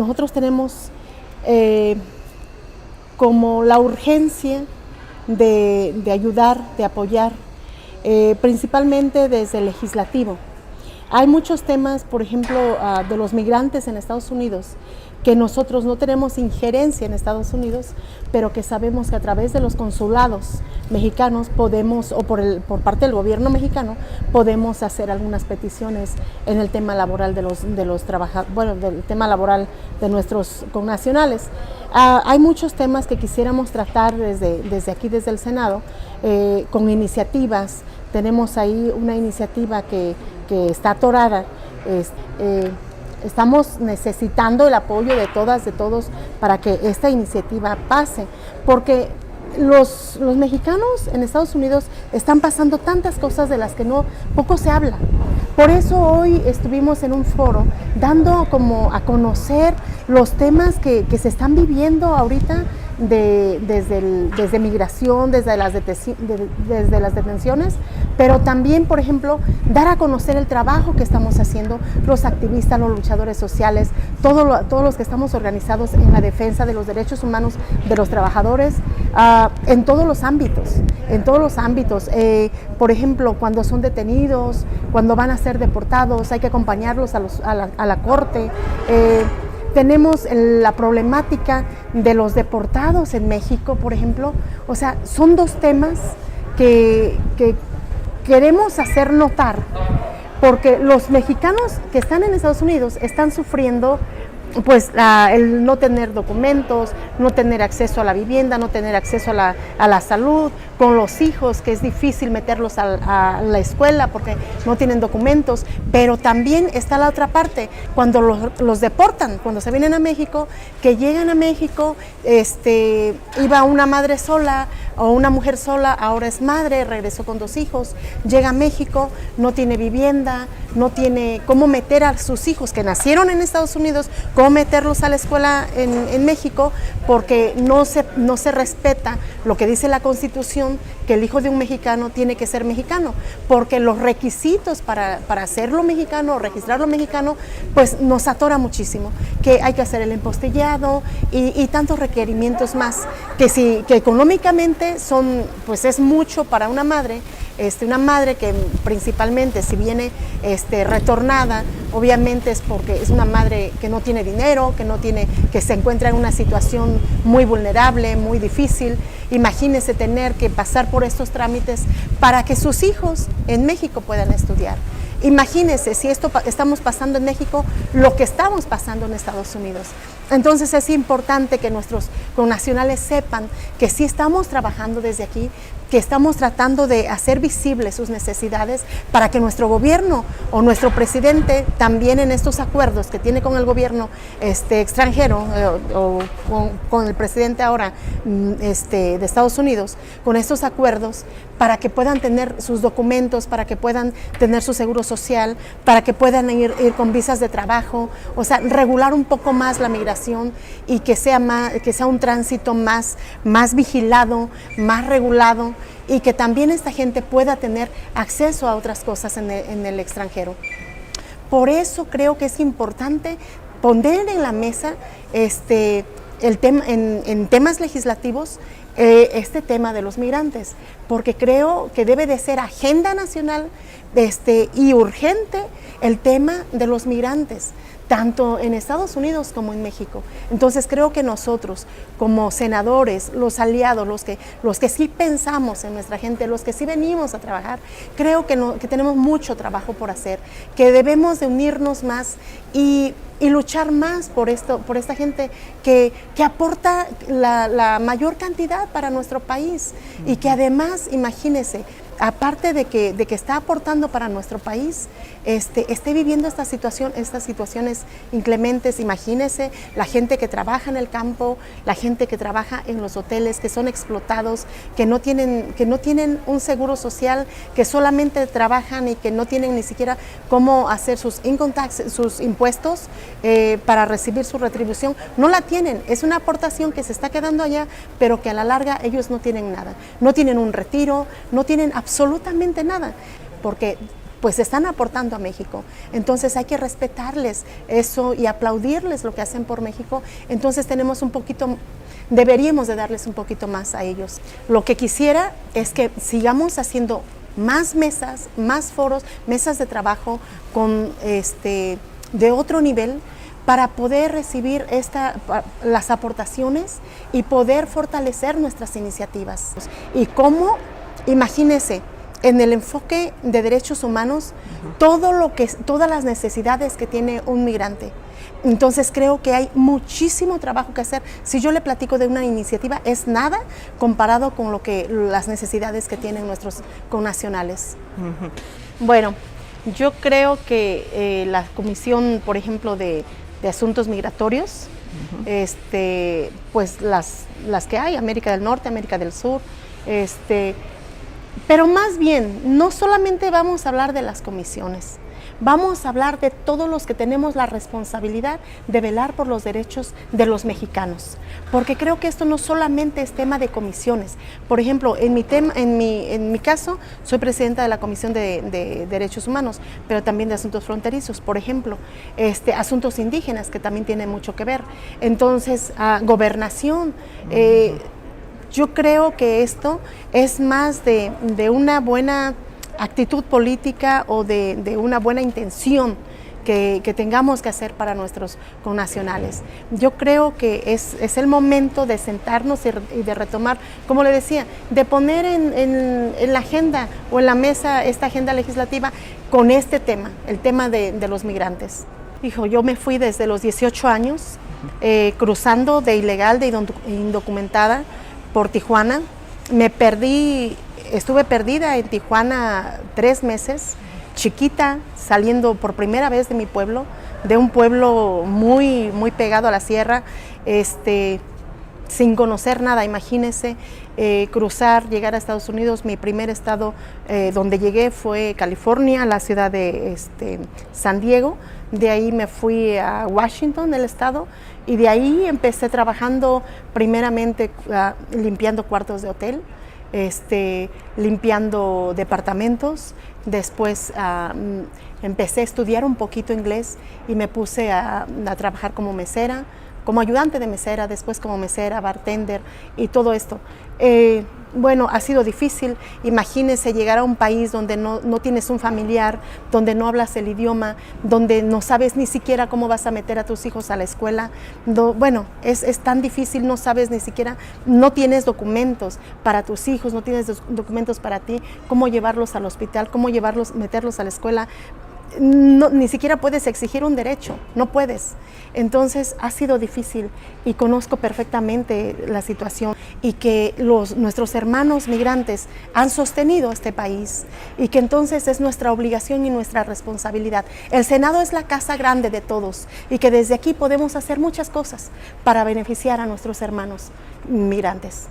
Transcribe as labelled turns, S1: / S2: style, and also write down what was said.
S1: nosotros tenemos como la urgencia de ayudar, de apoyar, principalmente desde el legislativo. Hay muchos temas, por ejemplo, de los migrantes en Estados Unidos, que nosotros no tenemos injerencia en Estados Unidos, pero que sabemos que a través de los consulados mexicanos podemos, o por parte del gobierno mexicano, podemos hacer algunas peticiones en el tema laboral de los trabajadores, bueno, del tema laboral de nuestros connacionales. Hay muchos temas que quisiéramos tratar desde aquí, desde el Senado, con iniciativas. Tenemos ahí una iniciativa que está atorada. Estamos necesitando el apoyo de todas, de todos, para que esta iniciativa pase, porque los mexicanos en Estados Unidos están pasando tantas cosas de las que poco se habla. Por eso hoy estuvimos en un foro dando como a conocer los temas que se están viviendo ahorita desde migración, desde las detenciones, pero también, por ejemplo, dar a conocer el trabajo que estamos haciendo los activistas, los luchadores sociales, todos los que estamos organizados en la defensa de los derechos humanos de los trabajadores, en todos los ámbitos, por ejemplo, cuando son detenidos, cuando van a ser deportados, hay que acompañarlos a la corte. Tenemos la problemática de los deportados en México, por ejemplo. O sea, son dos temas que queremos hacer notar, porque los mexicanos que están en Estados Unidos están sufriendo pues el no tener documentos, no tener acceso a la vivienda, no tener acceso a la salud, con los hijos, que es difícil meterlos a la escuela porque no tienen documentos, pero también está la otra parte, cuando los deportan, cuando se vienen a México, que llegan a México, iba una madre sola o una mujer sola, ahora es madre, regresó con 2 hijos, llega a México, no tiene vivienda, no tiene cómo meter a sus hijos que nacieron en Estados Unidos, cómo meterlos a la escuela en México, porque no se respeta lo que dice la Constitución, que el hijo de un mexicano tiene que ser mexicano, porque los requisitos para hacerlo mexicano o registrarlo mexicano, pues nos atora muchísimo, que hay que hacer el empostillado y tantos requerimientos más, que económicamente pues es mucho para una madre que principalmente si viene retornada, obviamente es porque es una madre que no tiene dinero, que se encuentra en una situación muy vulnerable, muy difícil. Imagínese tener que pasar por estos trámites para que sus hijos en México puedan estudiar. Imagínese si esto estamos pasando en México, lo que estamos pasando en Estados Unidos. Entonces es importante que nuestros connacionales sepan que sí estamos trabajando desde aquí, que estamos tratando de hacer visibles sus necesidades para que nuestro gobierno o nuestro presidente también en estos acuerdos que tiene con el gobierno extranjero o con el presidente ahora de Estados Unidos, con estos acuerdos, para que puedan tener sus documentos, para que puedan tener su seguro social, para que puedan ir con visas de trabajo, o sea, regular un poco más la migración y que sea un tránsito más vigilado, más regulado, y que también esta gente pueda tener acceso a otras cosas en el extranjero. Por eso creo que es importante poner en la mesa el tema, en temas legislativos, este tema de los migrantes, porque creo que debe de ser agenda nacional y urgente el tema de los migrantes, tanto en Estados Unidos como en México. Entonces creo que nosotros, como senadores, los aliados, los que sí pensamos en nuestra gente, los que sí venimos a trabajar, creo que tenemos mucho trabajo por hacer, que debemos de unirnos más y luchar más por esta gente que aporta la mayor cantidad para nuestro país y que además, imagínese, aparte de que está aportando para nuestro país, esté viviendo estas situaciones inclementes. Imagínese la gente que trabaja en el campo, la gente que trabaja en los hoteles, que son explotados, que no tienen un seguro social, que solamente trabajan y que no tienen ni siquiera cómo hacer sus income tax, sus impuestos para recibir su retribución. No la tienen, es una aportación que se está quedando allá, pero que a la larga ellos no tienen nada, no tienen un retiro, no tienen absolutamente nada, porque pues están aportando a México. Entonces hay que respetarles eso y aplaudirles lo que hacen por México. Entonces tenemos un poquito, deberíamos de darles un poquito más a ellos. Lo que quisiera es que sigamos haciendo más mesas, más foros, mesas de trabajo con de otro nivel, para poder recibir las aportaciones y poder fortalecer nuestras iniciativas. Y cómo, imagínense, en el enfoque de derechos humanos, todas las necesidades que tiene un migrante. Entonces creo que hay muchísimo trabajo que hacer. Si yo le platico de una iniciativa, es nada comparado con las necesidades que tienen nuestros connacionales. Bueno, yo creo que la Comisión, por ejemplo, de Asuntos Migratorios, pues las que hay, América del Norte, América del Sur, pero más bien, no solamente vamos a hablar de las comisiones, vamos a hablar de todos los que tenemos la responsabilidad de velar por los derechos de los mexicanos, porque creo que esto no solamente es tema de comisiones. Por ejemplo, en mi caso, soy presidenta de la Comisión de Derechos Humanos, pero también de Asuntos Fronterizos, por ejemplo, asuntos indígenas, que también tienen mucho que ver. Entonces, gobernación. Yo creo que esto es más de una buena actitud política o de una buena intención que tengamos que hacer para nuestros connacionales. Yo creo que es el momento de sentarnos y de retomar, como le decía, de poner en la agenda o en la mesa esta agenda legislativa con este tema, el tema de los migrantes. Hijo, yo me fui desde los 18 años, cruzando de ilegal, de indocumentada, por Tijuana. Estuve perdida en Tijuana 3 meses, chiquita, saliendo por primera vez de mi pueblo, de un pueblo muy, muy pegado a la sierra, sin conocer nada. Imagínense, llegar a Estados Unidos. Mi primer estado donde llegué fue California, la ciudad de San Diego. De ahí me fui a Washington, el estado, y de ahí empecé trabajando primeramente limpiando cuartos de hotel, limpiando departamentos. Después empecé a estudiar un poquito inglés y me puse a trabajar como mesera, como ayudante de mesera, después como mesera, bartender y todo esto. Bueno, ha sido difícil. Imagínense llegar a un país donde no tienes un familiar, donde no hablas el idioma, donde no sabes ni siquiera cómo vas a meter a tus hijos a la escuela. Bueno, es tan difícil, no sabes ni siquiera, no tienes documentos para tus hijos, no tienes documentos para ti, cómo llevarlos al hospital, cómo meterlos a la escuela. Ni siquiera puedes exigir un derecho, no puedes. Entonces ha sido difícil y conozco perfectamente la situación y que nuestros hermanos migrantes han sostenido este país y que entonces es nuestra obligación y nuestra responsabilidad. El Senado es la casa grande de todos y que desde aquí podemos hacer muchas cosas para beneficiar a nuestros hermanos migrantes.